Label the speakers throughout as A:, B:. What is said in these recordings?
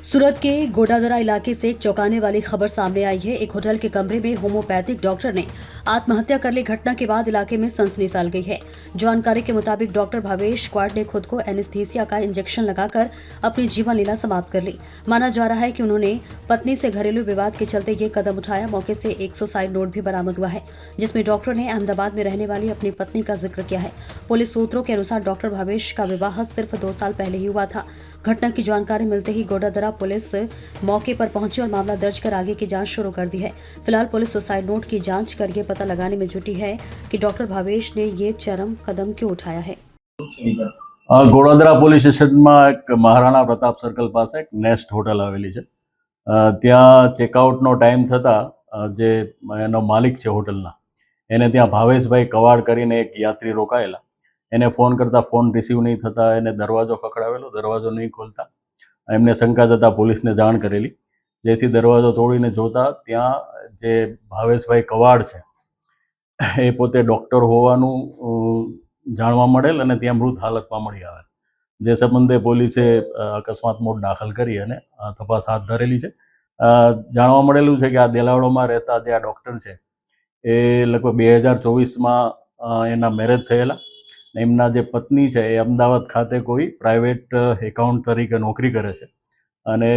A: सूरत के गोडादरा इलाके से एक चौंकाने वाली खबर सामने आई है। एक होटल के कमरे में होम्योपैथिक डॉक्टर ने आत्महत्या कर ली। घटना के बाद इलाके में सनसनी फैल गई है। जानकारी के मुताबिक डॉक्टर भावेश क्वाड ने खुद को एनेस्थीसिया का इंजेक्शन लगाकर अपनी जीवन लीला समाप्त कर ली। माना जा रहा है कि उन्होंने पत्नी से घरेलू विवाद के चलते ये कदम उठाया। मौके से एक सुसाइड नोट भी बरामद हुआ है, जिसमें डॉक्टर ने अहमदाबाद में रहने वाली अपनी पत्नी का जिक्र किया है। पुलिस सूत्रों के अनुसार डॉक्टर भावेश का विवाह सिर्फ 2 साल पहले ही हुआ था। घटना की जानकारी मिलते ही गोडादरा पुलिस मौके पर पहुंची और मामला दर्ज कर आगे की जांच शुरू कर दी है। फिलहाल पुलिस सुसाइड नोट की जांच कर ये पता लगाने में जुटी है कि डॉक्टर भावेश ने ये चरम कदम क्यों उठाया है।
B: गोडादरा પોલીસ સ્ટેશનમાં એક મહારાણા પ્રતાપ સર્કલ પાસે એક નેસ્ટ હોટલ આવેલી છે। ત્યાં ચેકઆઉટનો ટાઈમ થતાં જે એનો માલિક છે હોટલના, એને ત્યાં ભાવેશભાઈ કવાડ કરીને એક યાત્રી રોકાયેલા, એને ફોન કરતાં ફોન રિસીવ નહીં થતાં એને દરવાજો ખખડાવેલો, દરવાજો નહીં ખોલતા એમને શંકા જતાં પોલીસને જાણ કરેલી, જેથી દરવાજો તોડીને જોતા ત્યાં જે ભાવેશભાઈ કવાડ છે એ પોતે ડૉક્ટર હોવાનું જાણવા મળેલ અને ત્યાં મૃત હાલતમાં મળી આવેલ। જે સંબંધે પોલીસે અકસ્માત મોત દાખલ કરી અને તપાસ હાથ ધરેલી છે। જાણવા મળેલું છે કે આ દેલાવડોમાં રહેતા જે આ ડૉક્ટર છે એ લગભગ 2024માં એના મેરેજ થયેલા। એમના જે પત્ની છે એ અમદાવાદ ખાતે કોઈ પ્રાઇવેટ એકાઉન્ટ તરીકે નોકરી કરે છે અને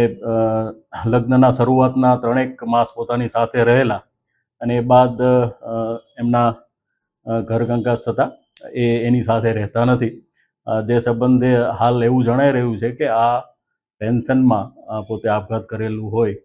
B: લગ્નના શરૂઆતના 3 માસ પોતાની સાથે રહેલા અને એ બાદ એમના ઘર કંકાસ થતાં એની સાથે રહેતા નથી। જે સંબંધે હાલ એવું જણાઈ રહ્યું છે કે આ પેન્શનમાં પોતે આપઘાત કરેલું હોય